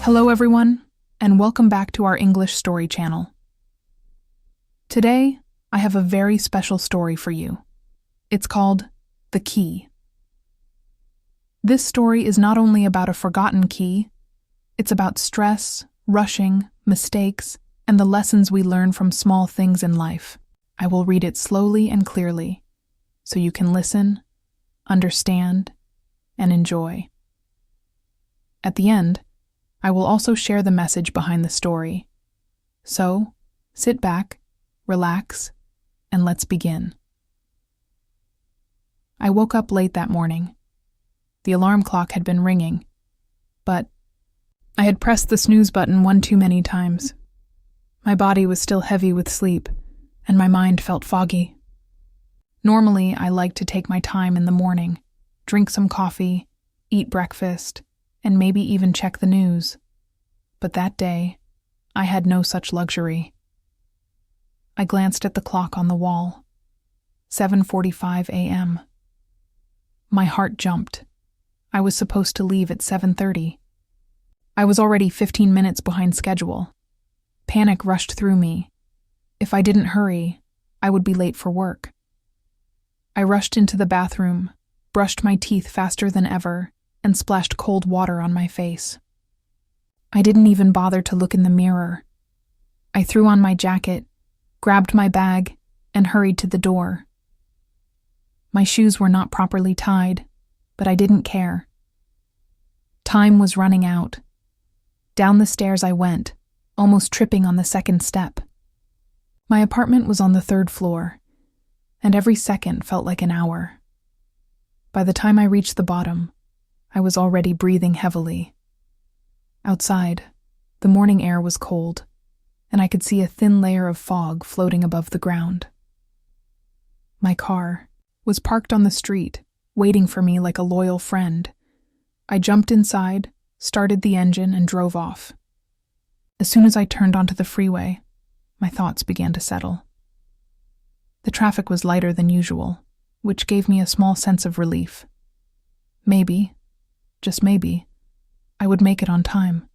Hello everyone, and welcome back to our English story channel. Today, I have a very special story for you. It's called The Key. This story is not only about a forgotten key, it's about stress, rushing, mistakes, and the lessons we learn from small things in life. I will read it slowly and clearly, so you can listen, understand, and enjoy. At the end, I will also share the message behind the story. So, sit back, relax, and let's begin. I woke up late that morning. The alarm clock had been ringing, but I had pressed the snooze button one too many times. My body was still heavy with sleep, and my mind felt foggy. Normally, I like to take my time in the morning, drink some coffee, eat breakfast, and maybe even check the news. But that day, I had no such luxury. I glanced at the clock on the wall. 7:45 a.m. My heart jumped. I was supposed to leave at 7:30. I was already 15 minutes behind schedule. Panic rushed through me. If I didn't hurry, I would be late for work. I rushed into the bathroom, brushed my teeth faster than ever, and splashed cold water on my face. I didn't even bother to look in the mirror. I threw on my jacket, grabbed my bag, and hurried to the door. My shoes were not properly tied, but I didn't care. Time was running out. Down the stairs I went, almost tripping on the second step. My apartment was on the third floor, and every second felt like an hour. By the time I reached the bottom, I was already breathing heavily. Outside, the morning air was cold, and I could see a thin layer of fog floating above the ground. My car was parked on the street, waiting for me like a loyal friend. I jumped inside, started the engine, and drove off. As soon as I turned onto the freeway, my thoughts began to settle. The traffic was lighter than usual, which gave me a small sense of relief. Maybe, just maybe, I would make it on time.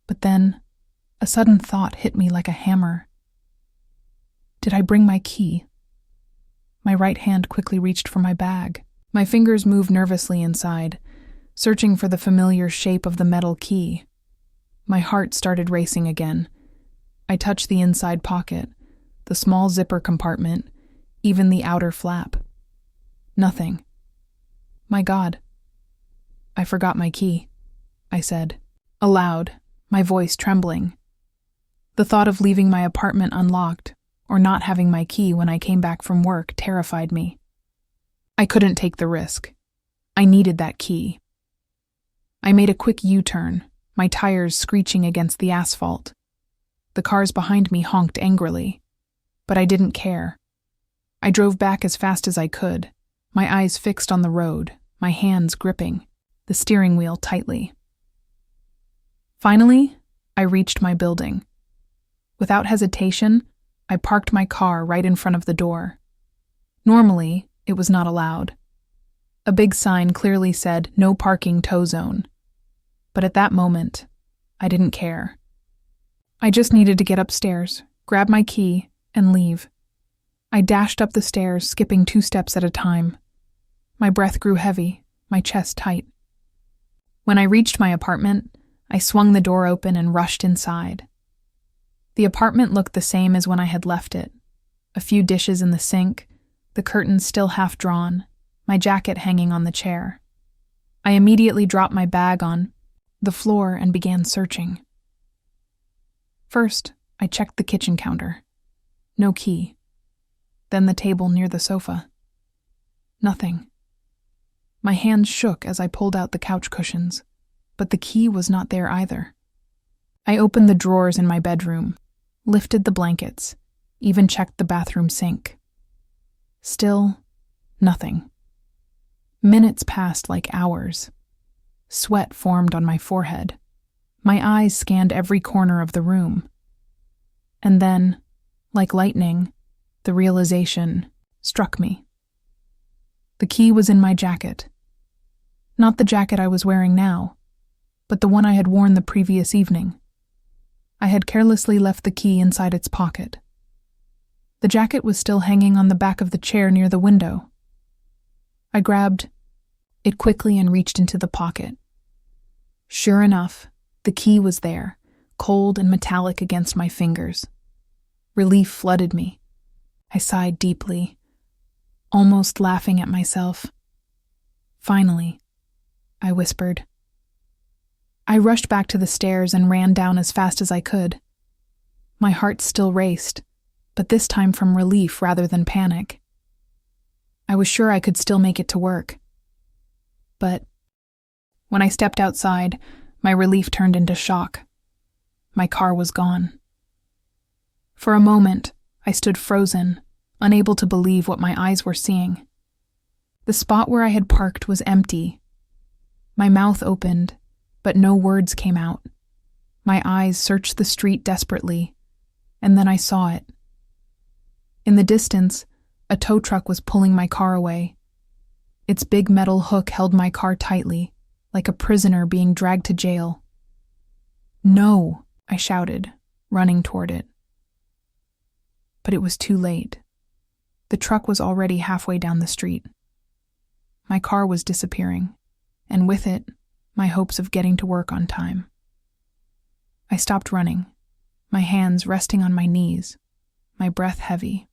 But then, a sudden thought hit me like a hammer. Did I bring my key? My right hand quickly reached for my bag. My fingers moved nervously inside, searching for the familiar shape of the metal key. My heart started racing again. I touched the inside pocket, the small zipper compartment, even the outer flap. Nothing. My God. I forgot my key, I said, aloud, my voice trembling. The thought of leaving my apartment unlocked, or not having my key when I came back from work, terrified me. I couldn't take the risk. I needed that key. I made a quick U-turn, my tires screeching against the asphalt. The cars behind me honked angrily, but I didn't care. I drove back as fast as I could, my eyes fixed on the road, my hands gripping the steering wheel tightly. Finally, I reached my building. Without hesitation, I parked my car right in front of the door. Normally, it was not allowed. A big sign clearly said, "No parking tow zone." But at that moment, I didn't care. I just needed to get upstairs, grab my key, and leave. I dashed up the stairs, skipping 2 steps at a time. My breath grew heavy, my chest tight. When I reached my apartment, I swung the door open and rushed inside. The apartment looked the same as when I had left it. A few dishes in the sink, the curtains still half drawn, my jacket hanging on the chair. I immediately dropped my bag on the floor and began searching. First, I checked the kitchen counter. No key. Then the table near the sofa. Nothing. My hands shook as I pulled out the couch cushions, but the key was not there either. I opened the drawers in my bedroom, lifted the blankets, even checked the bathroom sink. Still, nothing. Minutes passed like hours. Sweat formed on my forehead. My eyes scanned every corner of the room. And then, like lightning, the realization struck me. The key was in my jacket. Not the jacket I was wearing now, but the one I had worn the previous evening. I had carelessly left the key inside its pocket. The jacket was still hanging on the back of the chair near the window. I grabbed it quickly and reached into the pocket. Sure enough, the key was there, cold and metallic against my fingers. Relief flooded me. I sighed deeply, almost laughing at myself. Finally, I whispered. I rushed back to the stairs and ran down as fast as I could. My heart still raced, but this time from relief rather than panic. I was sure I could still make it to work. But when I stepped outside, my relief turned into shock. My car was gone. For a moment, I stood frozen, unable to believe what my eyes were seeing. The spot where I had parked was empty. My mouth opened, but no words came out. My eyes searched the street desperately, and then I saw it. In the distance, a tow truck was pulling my car away. Its big metal hook held my car tightly, like a prisoner being dragged to jail. "No!" I shouted, running toward it. But it was too late. The truck was already halfway down the street. My car was disappearing, and with it, my hopes of getting to work on time. I stopped running, my hands resting on my knees, my breath heavy.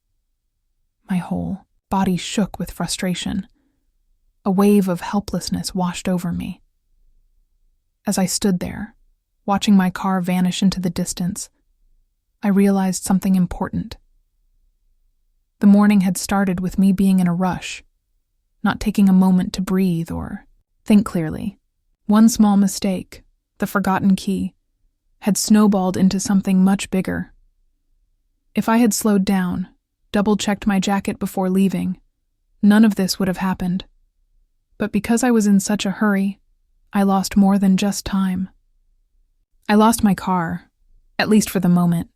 My whole body shook with frustration. A wave of helplessness washed over me. As I stood there, watching my car vanish into the distance, I realized something important. The morning had started with me being in a rush, not taking a moment to breathe or think clearly. One small mistake, the forgotten key, had snowballed into something much bigger. If I had slowed down, double-checked my jacket before leaving, none of this would have happened. But because I was in such a hurry, I lost more than just time. I lost my car, at least for the moment.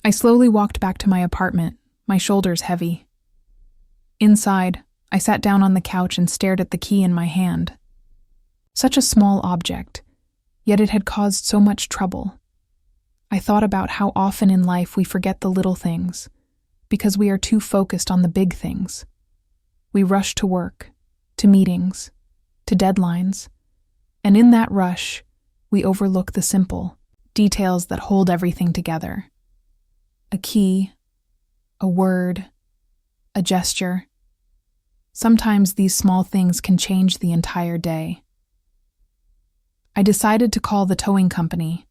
I slowly walked back to my apartment, my shoulders heavy. Inside, I sat down on the couch and stared at the key in my hand. Such a small object, yet it had caused so much trouble. I thought about how often in life we forget the little things, because we are too focused on the big things. We rush to work, to meetings, to deadlines, and in that rush, we overlook the simple details that hold everything together. A key, a word, a gesture. Sometimes these small things can change the entire day. I decided to call the towing company.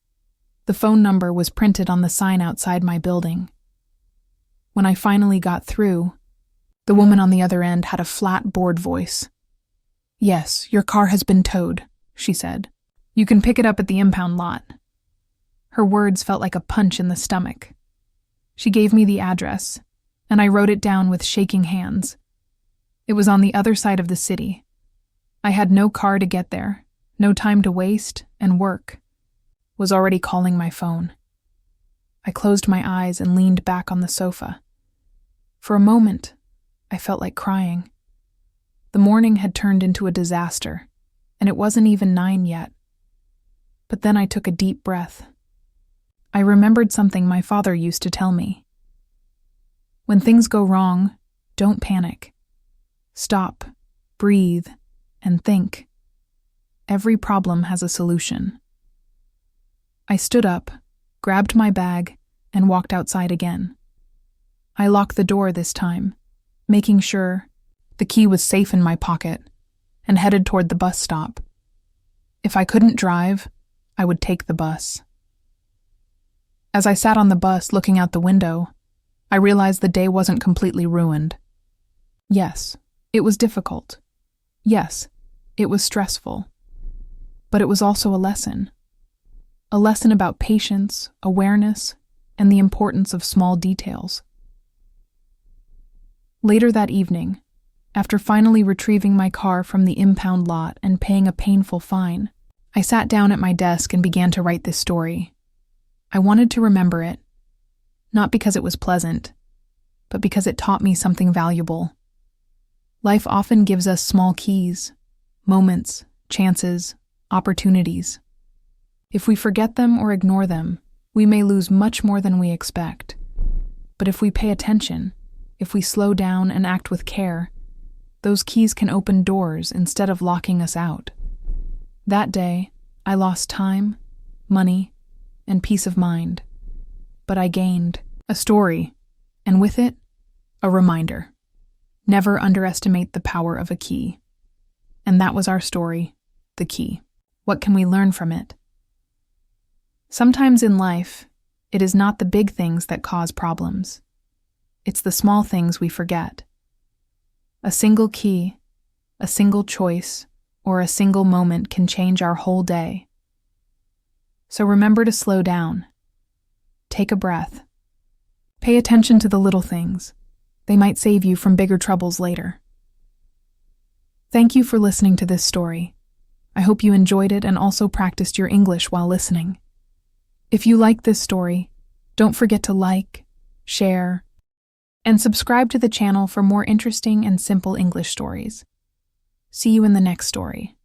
The phone number was printed on the sign outside my building. When I finally got through, the woman on the other end had a flat, bored voice. "Yes, your car has been towed," she said. "You can pick it up at the impound lot." Her words felt like a punch in the stomach. She gave me the address, and I wrote it down with shaking hands. It was on the other side of the city. I had no car to get there, no time to waste, and work was already calling my phone. I closed my eyes and leaned back on the sofa. For a moment, I felt like crying. The morning had turned into a disaster, and it wasn't even 9 yet. But then I took a deep breath. I remembered something my father used to tell me. When things go wrong, don't panic. Stop, breathe, and think. Every problem has a solution. I stood up, grabbed my bag, and walked outside again. I locked the door this time, making sure the key was safe in my pocket, and headed toward the bus stop. If I couldn't drive, I would take the bus. As I sat on the bus looking out the window, I realized the day wasn't completely ruined. Yes, it was difficult. Yes, it was stressful. But it was also a lesson. A lesson about patience, awareness, and the importance of small details. Later that evening, after finally retrieving my car from the impound lot and paying a painful fine, I sat down at my desk and began to write this story. I wanted to remember it, not because it was pleasant, but because it taught me something valuable. Life often gives us small keys, moments, chances, opportunities. If we forget them or ignore them, we may lose much more than we expect. But if we pay attention, if we slow down and act with care, those keys can open doors instead of locking us out. That day, I lost time, money, and peace of mind. But I gained a story, and with it, a reminder. Never underestimate the power of a key. And that was our story, The Key. What can we learn from it? Sometimes in life, it is not the big things that cause problems. It's the small things we forget. A single key, a single choice, or a single moment can change our whole day. So remember to slow down. Take a breath. Pay attention to the little things. They might save you from bigger troubles later. Thank you for listening to this story. I hope you enjoyed it and also practiced your English while listening. If you like this story, don't forget to like, share, and subscribe to the channel for more interesting and simple English stories. See you in the next story.